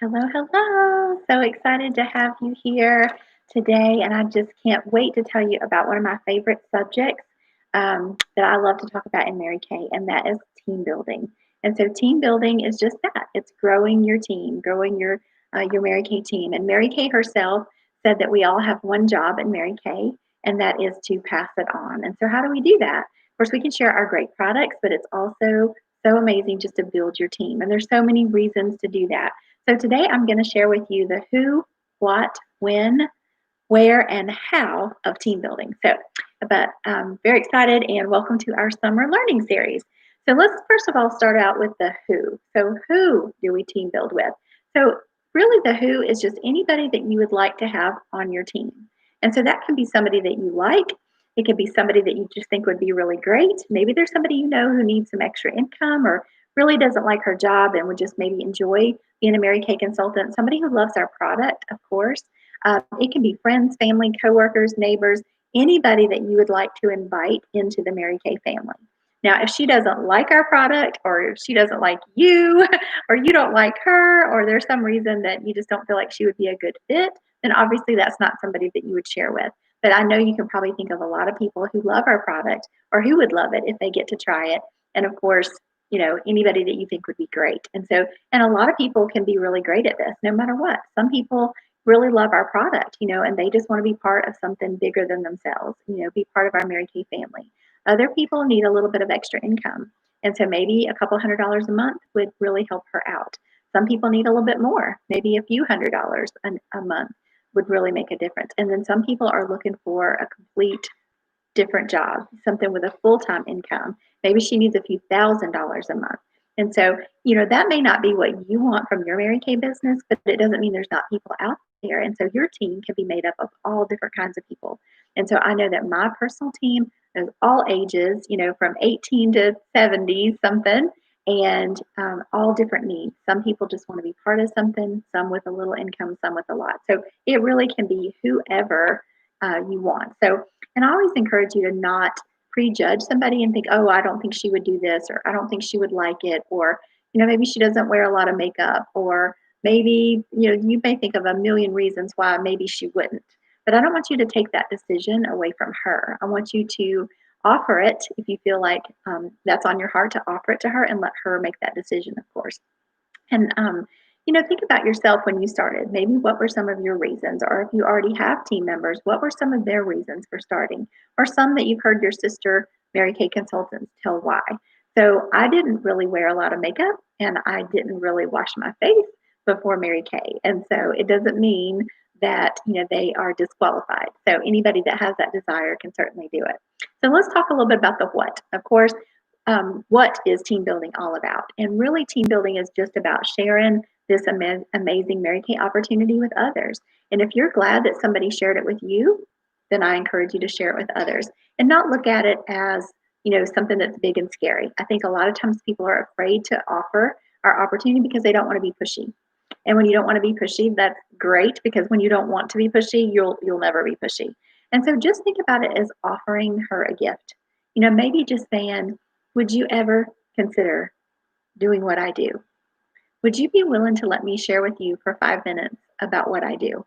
Hello, hello. So excited to have you here today. And I just can't wait to tell you about one of my favorite subjects that I love to talk about in Mary Kay, and that is team building. And so, team building is just that, it's growing your team, growing your Mary Kay team. And Mary Kay herself said that we all have one job in Mary Kay, and that is to pass it on. And so, how do we do that? Of course, we can share our great products, but it's also so amazing just to build your team. And there's so many reasons to do that. So today I'm going to share with you the who, what, when, where, and how of team building. But I'm very excited and welcome to our summer learning series. So let's first of all start out with the who. So who do we team build with? So really the who is just anybody that you would like to have on your team. And so that can be somebody that you like. It could be somebody that you just think would be really great. Maybe there's somebody you know who needs some extra income or really doesn't like her job and would just maybe enjoy being a Mary Kay consultant. Somebody who loves our product, of course. It can be friends, family, coworkers, neighbors, anybody that you would like to invite into the Mary Kay family. Now, if she doesn't like our product, or if she doesn't like you, or you don't like her, or there's some reason that you just don't feel like she would be a good fit, then obviously that's not somebody that you would share with. But I know you can probably think of a lot of people who love our product or who would love it if they get to try it. And of course, anybody that you think would be great. And a lot of people can be really great at this no matter what. Some people really love our product, and they just want to be part of something bigger than themselves, be part of our Mary Kay family. Other people need a little bit of extra income. And so maybe a couple $100s a month would really help her out. Some people need a little bit more, maybe a few $100s a month would really make a difference. And then some people are looking for a complete different job, something with a full-time income. Maybe she needs a few $1,000s a month. And so, that may not be what you want from your Mary Kay business, but it doesn't mean there's not people out there. And so your team can be made up of all different kinds of people. And so I know that my personal team is all ages, from 18 to 70 something, and all different needs. Some people just want to be part of something, some with a little income, some with a lot. So it really can be whoever you want. So, and I always encourage you to not prejudge somebody and think, oh, I don't think she would do this, or I don't think she would like it, or, maybe she doesn't wear a lot of makeup, or maybe, you may think of a million reasons why maybe she wouldn't. But I don't want you to take that decision away from her. I want you to offer it if you feel like that's on your heart, to offer it to her and let her make that decision, of course. And think about yourself when you started. Maybe what were some of your reasons? Or if you already have team members, what were some of their reasons for starting? Or some that you've heard your sister, Mary Kay consultants, tell why. So I didn't really wear a lot of makeup, and I didn't really wash my face before Mary Kay. And so it doesn't mean that they are disqualified. So anybody that has that desire can certainly do it. So let's talk a little bit about the what. Of course, what is team building all about? And really, team building is just about sharing this amazing Mary Kay opportunity with others. And if you're glad that somebody shared it with you, then I encourage you to share it with others and not look at it as, something that's big and scary. I think a lot of times people are afraid to offer our opportunity because they don't want to be pushy. And when you don't want to be pushy, that's great, because when you don't want to be pushy, you'll never be pushy. And so just think about it as offering her a gift. Maybe just saying, would you ever consider doing what I do? Would you be willing to let me share with you for 5 minutes about what I do?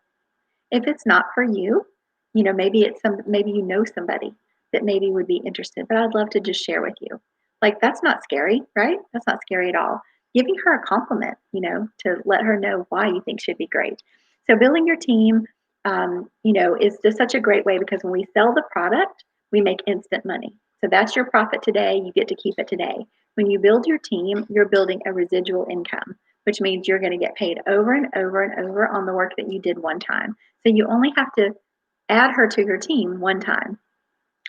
If it's not for you, maybe you know somebody that maybe would be interested, but I'd love to just share with you. Like, that's not scary, right? That's not scary at all. Giving her a compliment, to let her know why you think she'd be great. So building your team, is just such a great way, because when we sell the product, we make instant money. So that's your profit today. You get to keep it today. When you build your team, you're building a residual income, which means you're going to get paid over and over and over on the work that you did one time. So you only have to add her to your team one time.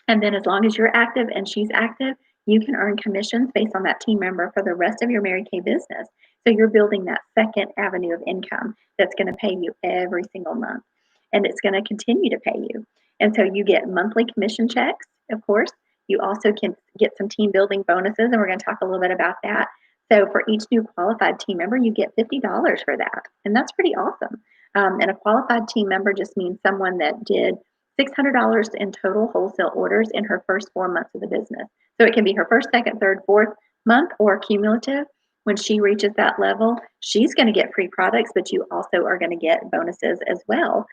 And then as long as you're active and she's active, you can earn commissions based on that team member for the rest of your Mary Kay business. So you're building that second avenue of income that's going to pay you every single month. And it's going to continue to pay you. And so you get monthly commission checks, of course. You also can get some team building bonuses, and we're going to talk a little bit about that. So for each new qualified team member, you get $50 for that. And that's pretty awesome. And a qualified team member just means someone that did $600 in total wholesale orders in her first 4 months of the business. So it can be her first, second, third, fourth month, or cumulative. when she reaches that level, she's going to get free products, but you also are going to get bonuses as well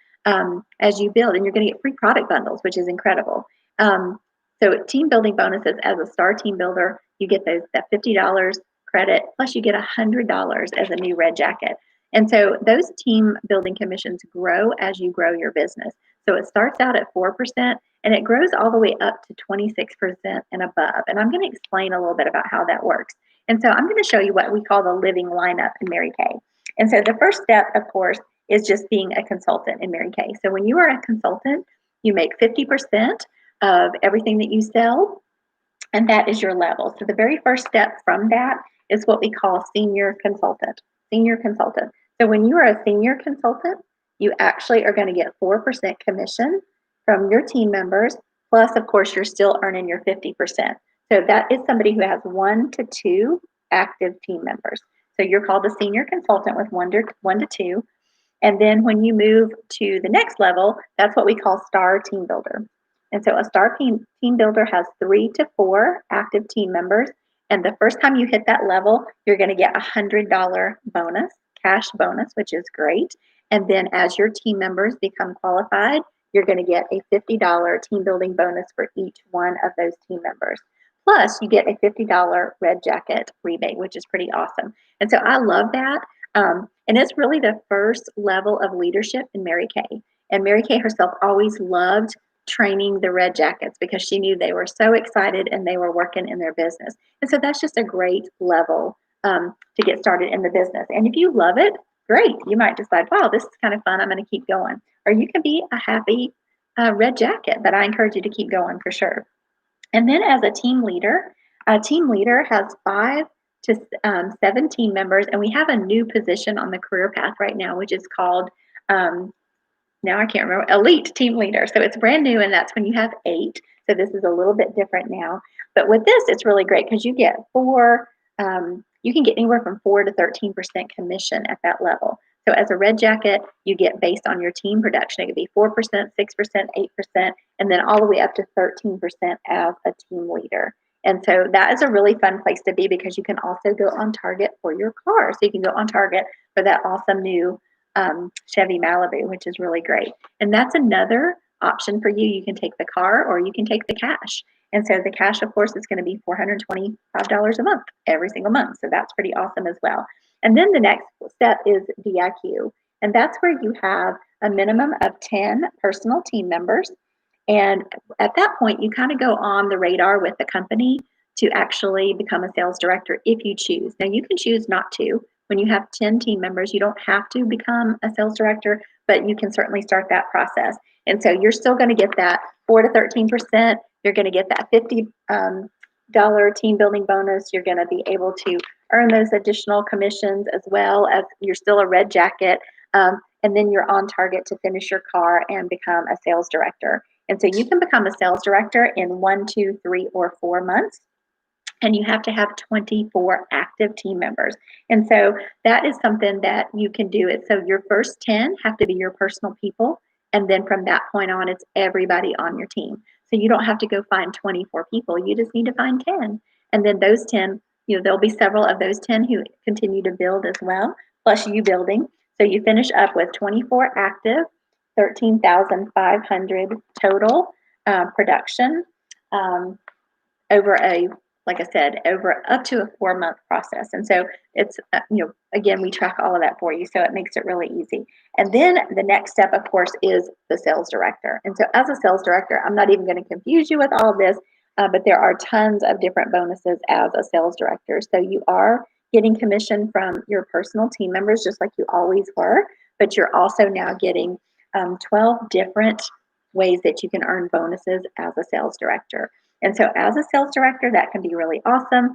as you build, and you're going to get free product bundles, which is incredible. So team building bonuses as a star team builder, you get that $50 credit, plus you get $100 as a new red jacket. And so those team building commissions grow as you grow your business. So it starts out at 4% and it grows all the way up to 26% and above. And I'm going to explain a little bit about how that works. And so I'm going to show you what we call the living lineup in Mary Kay. And so the first step, of course, is just being a consultant in Mary Kay. So when you are a consultant, you make 50% of everything that you sell, and that is your level. So the very first step from that is what we call senior consultant. Senior consultant. So when you are a senior consultant, you actually are going to get 4% commission from your team members, plus, of course, you're still earning your 50%. So that is somebody who has 1 to 2 active team members. So you're called a senior consultant with 1 to 2. And then when you move to the next level, that's what we call star team builder. And so a star team builder has 3 to 4 active team members. And the first time you hit that level, you're going to get a $100 bonus, cash bonus, which is great. And then as your team members become qualified, you're going to get a $50 team building bonus for each one of those team members. Plus, you get a $50 red jacket rebate, which is pretty awesome. And so I love that. And it's really the first level of leadership in Mary Kay. And Mary Kay herself always loved training the red jackets because she knew they were so excited and they were working in their business. And so that's just a great level to get started in the business. And if you love it, great. You might decide, wow, this is kind of fun. I'm going to keep going. Or you can be a happy red jacket, but I encourage you to keep going for sure. And then as a team leader has 5 to 7 team members, and we have a new position on the career path right now, which is called now I can't remember, elite team leader. So it's brand new, and that's when you have 8. So this is a little bit different now. But with this, it's really great because you get you can get anywhere from 4 to 13% commission at that level. So as a red jacket, you get based on your team production. It could be 4%, 6%, 8%, and then all the way up to 13% as a team leader. And so that is a really fun place to be because you can also go on target for your car. So you can go on target for that awesome new Chevy Malibu, which is really great. And that's another option for you. You can take the car or you can take the cash. And so the cash, of course, is going to be $425 a month every single month. So that's pretty awesome as well. And then the next step is DIQ. And that's where you have a minimum of 10 personal team members. And at that point, you kind of go on the radar with the company to actually become a sales director if you choose. Now, you can choose not to. When you have 10 team members, you don't have to become a sales director, but you can certainly start that process. And so you're still going to get that 4 to 13%. You're going to get that $50 team building bonus. You're going to be able to earn those additional commissions as well as you're still a red jacket. And then you're on target to finish your car and become a sales director. And so you can become a sales director in 1, 2, 3, or 4 months. And you have to have 24 active team members. And so that is something that you can do it. So your first 10 have to be your personal people. And then from that point on, it's everybody on your team. So you don't have to go find 24 people. You just need to find 10. And then those 10, there'll be several of those 10 who continue to build as well, plus you building. So you finish up with 24 active, 13,500 total production over like I said, over up to a 4-month process. And so it's, again, we track all of that for you. So it makes it really easy. And then the next step, of course, is the sales director. And so as a sales director, I'm not even going to confuse you with all of this, but there are tons of different bonuses as a sales director. So you are getting commission from your personal team members, just like you always were, but you're also now getting 12 different ways that you can earn bonuses as a sales director. And so as a sales director, that can be really awesome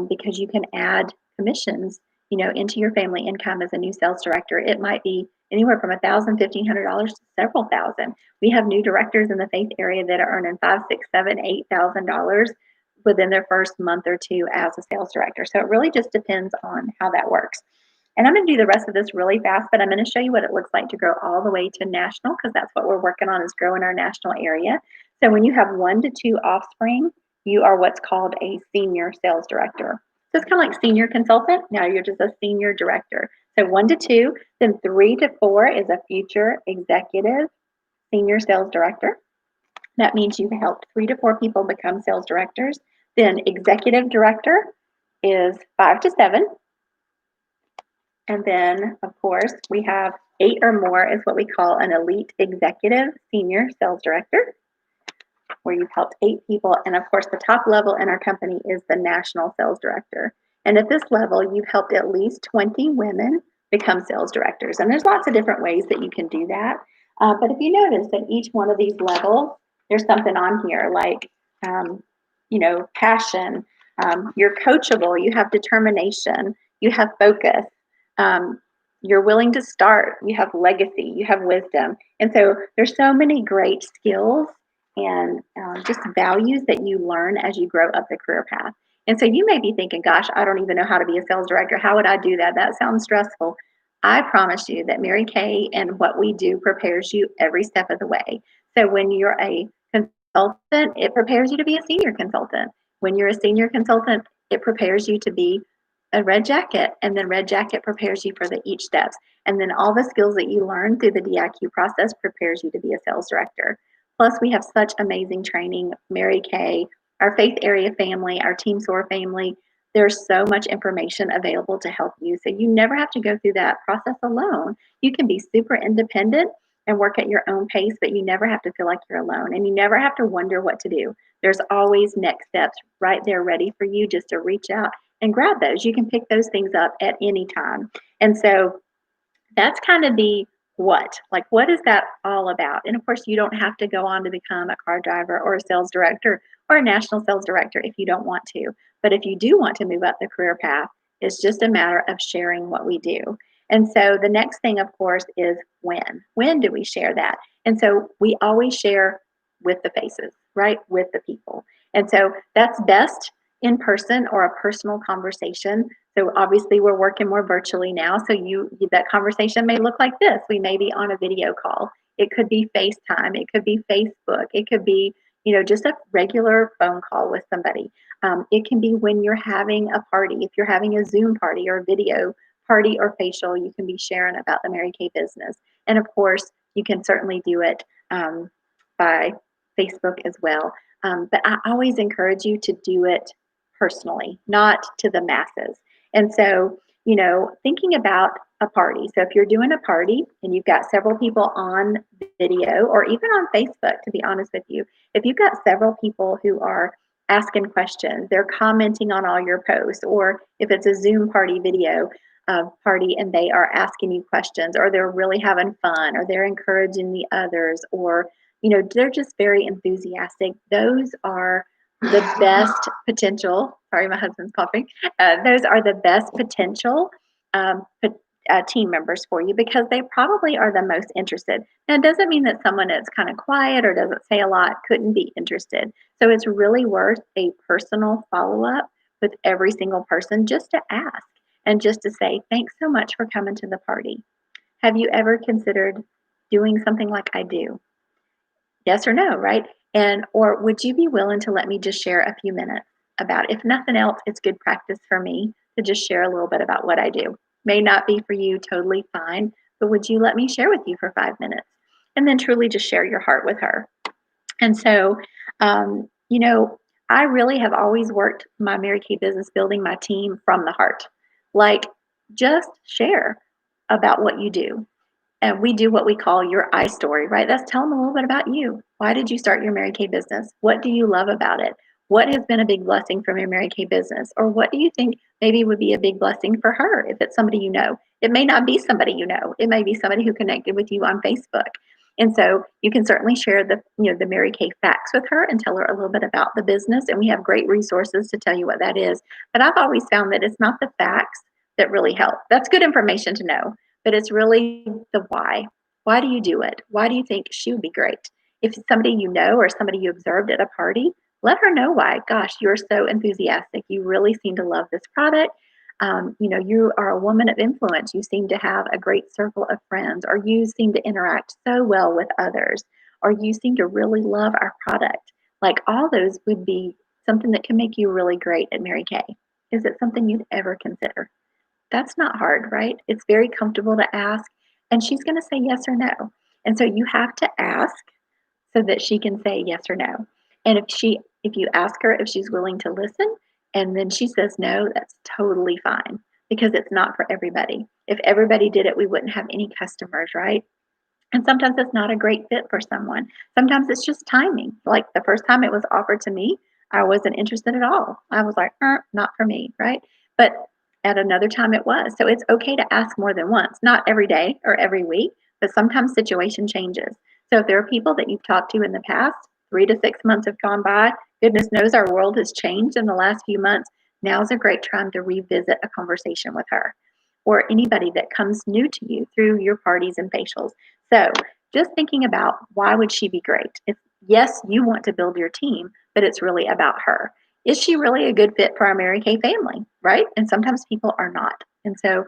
because you can add commissions, into your family income as a new sales director. It might be anywhere from $1,000, $1,500 to several thousand. We have new directors in the faith area that are earning $5,000, $6,000, $7,000, $8,000 within their first month or two as a sales director. So it really just depends on how that works. And I'm going to do the rest of this really fast, but I'm going to show you what it looks like to grow all the way to national because that's what we're working on is growing our national area. So when you have 1 to 2 offspring, you are what's called a senior sales director. So it's kind of like senior consultant. Now you're just a senior director. So 1 to 2, then 3 to 4 is a future executive senior sales director. That means you've helped 3 to 4 people become sales directors. Then executive director is 5 to 7. And then, of course, we have 8 or more is what we call an elite executive senior sales director, where you've helped 8 people. And of course, the top level in our company is the national sales director. And at this level, you've helped at least 20 women become sales directors. And there's lots of different ways that you can do that. But if you notice that each one of these levels, there's something on here like, passion, you're coachable, you have determination, you have focus, you're willing to start, you have legacy, you have wisdom. And so there's so many great skills and just values that you learn as you grow up the career path. And so you may be thinking, gosh, I don't even know how to be a sales director. How would I do that? That sounds stressful. I promise you that Mary Kay and what we do prepares you every step of the way. So when you're a consultant, it prepares you to be a senior consultant. When you're a senior consultant, it prepares you to be a red jacket, and then red jacket prepares you for the each steps. And then all the skills that you learn through the DIQ process prepares you to be a sales director. Plus, we have such amazing training. Mary Kay, our Faith Area family, our Team SOAR family, there's so much information available to help you. So you never have to go through that process alone. You can be super independent and work at your own pace, but you never have to feel like you're alone, and you never have to wonder what to do. There's always next steps right there ready for you just to reach out and grab those. You can pick those things up at any time. And so that's kind of the what. Like, what is that all about? And of course, you don't have to go on to become a car driver or a sales director or a national sales director if you don't want to. But if you do want to move up the career path, it's just a matter of sharing what we do. And so the next thing, of course, is when. When do we share that? And so we always share with the faces, right? With the people. And so that's best in person or a personal conversation. So obviously we're working more virtually now. So that conversation may look like this. We may be on a video call. It could be FaceTime. It could be Facebook. It could be, just a regular phone call with somebody. It can be when you're having a party. If you're having a Zoom party or a video party or facial, you can be sharing about the Mary Kay business. And of course, you can certainly do it by Facebook as well. But I always encourage you to do it personally, not to the masses. And so, thinking about a party. So if you're doing a party and you've got several people on video or even on Facebook, to be honest with you, if you've got several people who are asking questions, they're commenting on all your posts, or if it's a Zoom party video party and they are asking you questions, or they're really having fun, or they're encouraging the others, or, they're just very enthusiastic. Those are the best potential. Sorry, my husband's coughing. Those are the best potential team members for you because they probably are the most interested. Now, it doesn't mean that someone that's kind of quiet or doesn't say a lot couldn't be interested. So it's really worth a personal follow up with every single person just to ask and just to say, thanks so much for coming to the party. Have you ever considered doing something like I do? Yes or no, right? Or would you be willing to let me just share a few minutes about, if nothing else, it's good practice for me to just share a little bit about what I do. May not be for you, totally fine, but would you let me share with you for 5 minutes? And then truly just share your heart with her. And so, I really have always worked my Mary Kay business building my team from the heart. Like, just share about what you do. And we do what we call your I story, right? That's tell them a little bit about you. Why did you start your Mary Kay business? What do you love about it? What has been a big blessing from your Mary Kay business? Or what do you think maybe would be a big blessing for her if it's somebody you know? It may not be somebody you know. It may be somebody who connected with you on Facebook. And so you can certainly share the Mary Kay facts with her and tell her a little bit about the business. And we have great resources to tell you what that is. But I've always found that it's not the facts that really help. That's good information to know, but it's really the why. Why do you do it? Why do you think she would be great? If it's somebody you know or somebody you observed at a party, let her know why. Gosh, you're so enthusiastic. You really seem to love this product. You are a woman of influence. You seem to have a great circle of friends, or you seem to interact so well with others, or you seem to really love our product. Like, all those would be something that can make you really great at Mary Kay. Is it something you'd ever consider? That's not hard, right? It's very comfortable to ask, and she's going to say yes or no. And so you have to ask so that she can say yes or no. And if you ask her if she's willing to listen and then she says no, that's totally fine because it's not for everybody. If everybody did it, we wouldn't have any customers, right? And sometimes it's not a great fit for someone. Sometimes it's just timing. Like the first time it was offered to me, I wasn't interested at all. I was like, not for me, right? But at another time it was. So it's okay to ask more than once, not every day or every week, but sometimes situation changes. So if there are people that you've talked to in the past, 3 to 6 months have gone by, goodness knows our world has changed in the last few months. Now's a great time to revisit a conversation with her or anybody that comes new to you through your parties and facials. So just thinking about why would she be great? If yes, you want to build your team, but it's really about her. Is she really a good fit for our Mary Kay family? Right? And sometimes people are not. And so,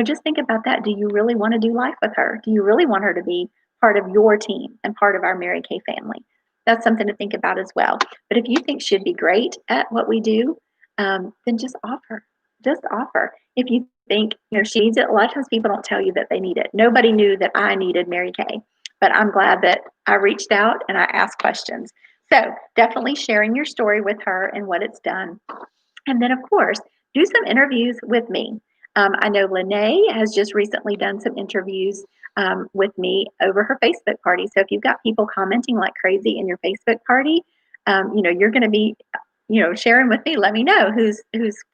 just think about that. Do you really want to do life with her? Do you really want her to be part of your team and part of our Mary Kay family? That's something to think about as well. But if you think she'd be great at what we do, then just offer. Just offer. If you think she needs it, a lot of times people don't tell you that they need it. Nobody knew that I needed Mary Kay, but I'm glad that I reached out and I asked questions. So definitely sharing your story with her and what it's done. And then, of course, do some interviews with me. I know Lene has just recently done some interviews with me over her Facebook party. So if you've got people commenting like crazy in your Facebook party, you're going to be, sharing with me. Let me know who's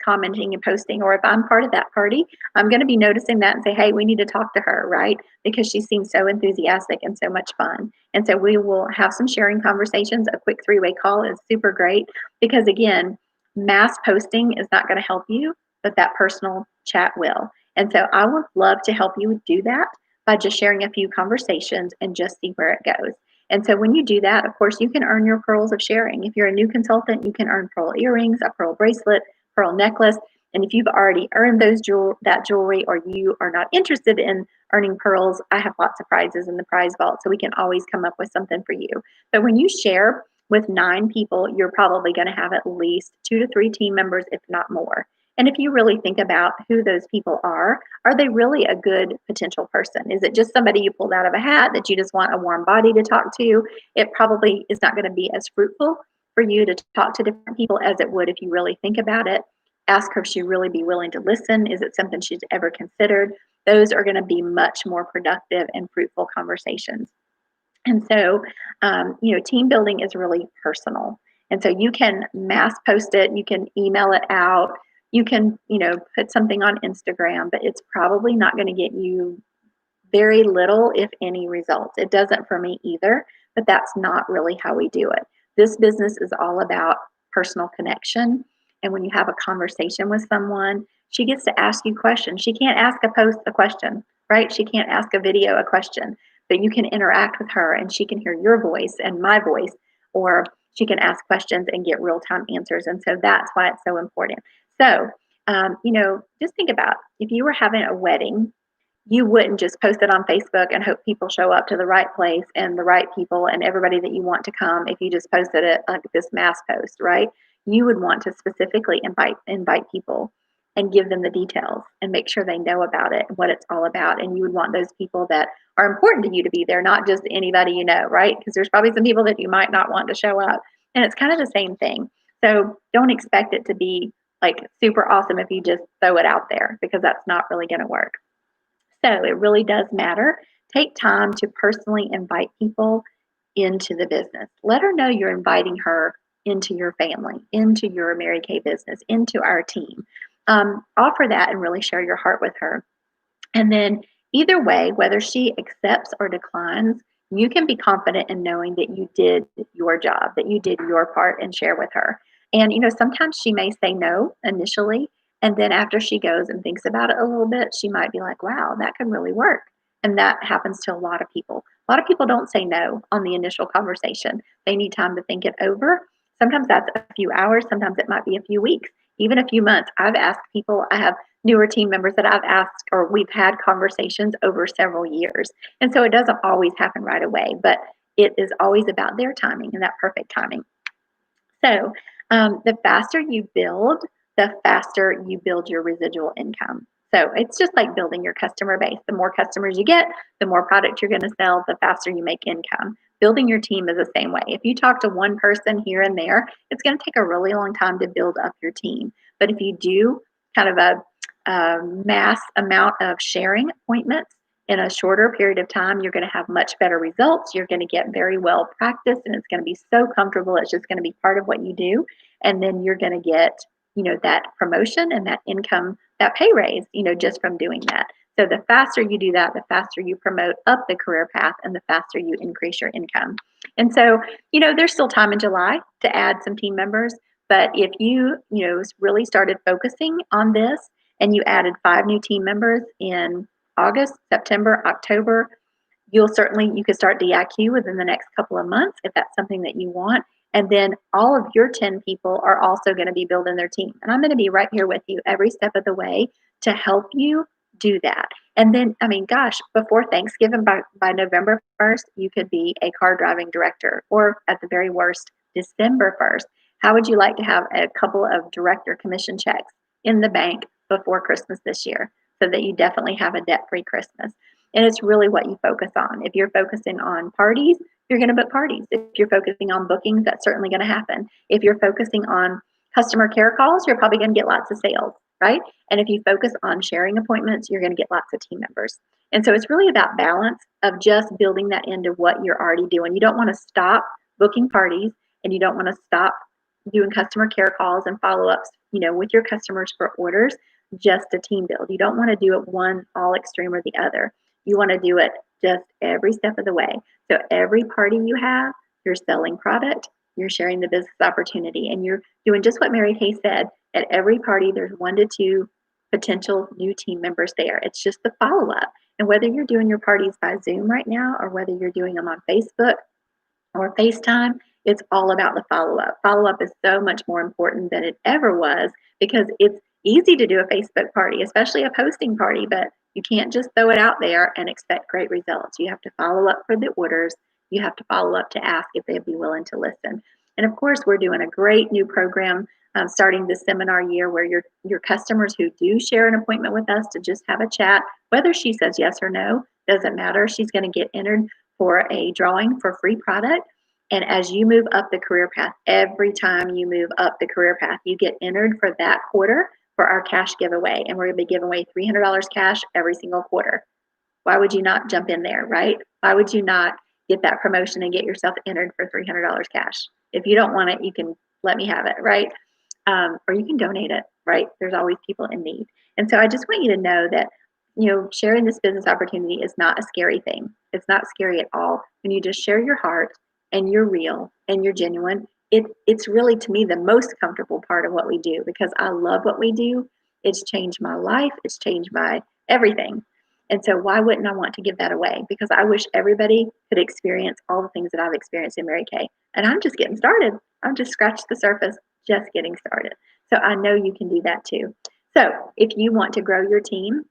commenting and posting. Or if I'm part of that party, I'm going to be noticing that and say, hey, we need to talk to her, right? Because she seems so enthusiastic and so much fun. And so we will have some sharing conversations. A quick 3-way call is super great because, again, mass posting is not going to help you, but that personal chat will. And so I would love to help you do that by just sharing a few conversations and just see where it goes. And so when you do that, of course, you can earn your pearls of sharing. If you're a new consultant, you can earn pearl earrings, a pearl bracelet, pearl necklace. And if you've already earned that jewelry or you are not interested in earning pearls, I have lots of prizes in the prize vault. So we can always come up with something for you. But when you share with 9 people, you're probably going to have at least 2 to 3 team members, if not more. And if you really think about who those people are they really a good potential person? Is it just somebody you pulled out of a hat that you just want a warm body to talk to? It probably is not going to be as fruitful for you to talk to different people as it would if you really think about it. Ask her if she'd really be willing to listen. Is it something she's ever considered? Those are going to be much more productive and fruitful conversations. And so, team building is really personal. And so you can mass post it, you can email it out, you can, put something on Instagram, but it's probably not going to get you very little, if any, results. It doesn't for me either, but that's not really how we do it. This business is all about personal connection. And when you have a conversation with someone, she gets to ask you questions. She can't ask a post a question, right? She can't ask a video a question, but you can interact with her and she can hear your voice and my voice, or she can ask questions and get real-time answers. And so that's why it's so important. So, just think about if you were having a wedding, you wouldn't just post it on Facebook and hope people show up to the right place and the right people and everybody that you want to come if you just posted it like this mass post, right? You would want to specifically invite people and give them the details and make sure they know about it and what it's all about. And you would want those people that are important to you to be there, not just anybody you know, right? Because there's probably some people that you might not want to show up. And it's kind of the same thing. So don't expect it to be like super awesome if you just throw it out there because that's not really going to work. So it really does matter. Take time to personally invite people into the business. Let her know you're inviting her into your family, into your Mary Kay business, into our team. Offer that and really share your heart with her. And then either way, whether she accepts or declines, you can be confident in knowing that you did your job, that you did your part and share with her. And, sometimes she may say no initially. And then after she goes and thinks about it a little bit, she might be like, wow, that could really work. And that happens to a lot of people. A lot of people don't say no on the initial conversation. They need time to think it over. Sometimes that's a few hours. Sometimes it might be a few weeks, even a few months. I've asked people, I have newer team members that I've asked or we've had conversations over several years. And so it doesn't always happen right away, but it is always about their timing and that perfect timing. So the faster you build, the faster you build your residual income. So it's just like building your customer base. The more customers you get, the more product you're going to sell, the faster you make income. Building your team is the same way. If you talk to one person here and there, it's going to take a really long time to build up your team. But if you do kind of a mass amount of sharing appointments in a shorter period of time, you're going to have much better results. You're going to get very well practiced, and it's going to be so comfortable. It's just going to be part of what you do. And then you're going to get, that promotion and that income, that pay raise, just from doing that. So the faster you do that, the faster you promote up the career path and the faster you increase your income. And so, there's still time in July to add some team members. But if you, really started focusing on this and you added 5 new team members in August, September, October, you could start DIQ within the next couple of months if that's something that you want. And then all of your 10 people are also going to be building their team. And I'm going to be right here with you every step of the way to help you do that. And then, before Thanksgiving, by November 1st, you could be a car driving director, or at the very worst, December 1st. How would you like to have a couple of director commission checks in the bank before Christmas this year, so that you definitely have a debt-free Christmas? And it's really what you focus on. If you're focusing on parties, you're going to book parties. If you're focusing on bookings, that's certainly going to happen. If you're focusing on customer care calls, you're probably going to get lots of sales, right? And if you focus on sharing appointments, you're going to get lots of team members. And so it's really about balance of just building that into what you're already doing. You don't want to stop booking parties, and you don't want to stop doing customer care calls and follow-ups, with your customers for orders, just a team build. You don't want to do it one all extreme or the other. You want to do it just every step of the way. So every party you have, you're selling product, you're sharing the business opportunity, and you're doing just what Mary Kay said. At every party, there's 1 to 2 potential new team members there. It's just the follow-up. And whether you're doing your parties by Zoom right now, or whether you're doing them on Facebook or FaceTime, it's all about the follow-up. Follow-up is so much more important than it ever was, because it's easy to do a Facebook party, especially a posting party, but you can't just throw it out there and expect great results. You have to follow up for the orders. You have to follow up to ask if they'd be willing to listen. And of course, we're doing a great new program starting this seminar year, where your customers who do share an appointment with us to just have a chat, whether she says yes or no, doesn't matter. She's going to get entered for a drawing for free product. And as you move up the career path, every time you move up the career path, you get entered for that quarter for our cash giveaway. And we're going to be giving away $300 cash every single quarter. Why would you not jump in there, right? Why would you not get that promotion and get yourself entered for $300 cash? If you don't want it, you can let me have it, right? Or you can donate it, right? There's always people in need. And so I just want you to know that, sharing this business opportunity is not a scary thing. It's not scary at all. When you just share your heart and you're real and you're genuine, it's really, to me, the most comfortable part of what we do, because I love what we do. It's changed my life. It's changed my everything. And so why wouldn't I want to give that away? Because I wish everybody could experience all the things that I've experienced in Mary Kay. And I'm just getting started. I'm just scratched the surface, just getting started. So I know you can do that too. So if you want to grow your team,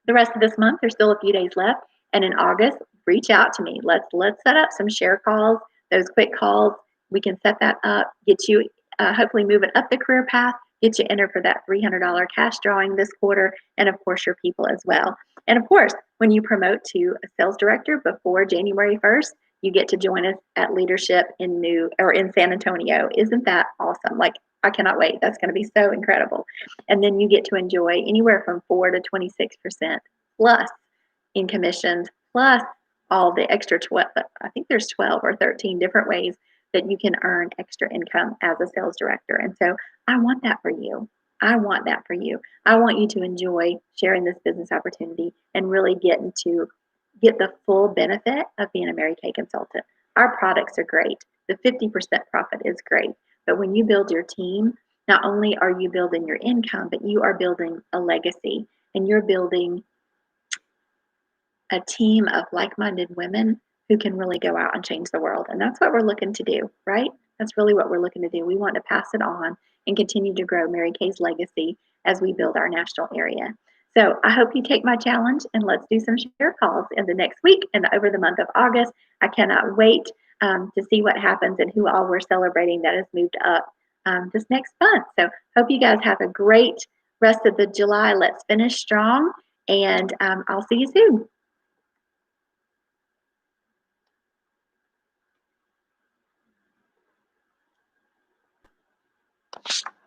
the rest of this month, there's still a few days left. And in August, reach out to me. Let's set up some share calls, those quick calls. We can set that up, get you hopefully move it up the career path, get you entered for that $300 cash drawing this quarter, and of course your people as well. And of course, when you promote to a sales director before January 1st, you get to join us at Leadership in San Antonio. Isn't that awesome? Like, I cannot wait. That's going to be so incredible. And then you get to enjoy anywhere from 4 to 26% plus in commissions, plus all the extra 12, I think there's 12 or 13 different ways that you can earn extra income as a sales director. And so I want that for you. I want that for you. I want you to enjoy sharing this business opportunity and really get the full benefit of being a Mary Kay consultant. Our products are great. The 50% profit is great. But when you build your team, not only are you building your income, but you are building a legacy, and you're building a team of like-minded women who can really go out and change the world. And that's what we're looking to do, right? That's really what we're looking to do. We want to pass it on and continue to grow Mary Kay's legacy as we build our national area. So I hope you take my challenge, and let's do some share calls in the next week and over the month of August. I cannot wait to see what happens and who all we're celebrating that has moved up this next month. So hope you guys have a great rest of the July. Let's finish strong, and I'll see you soon.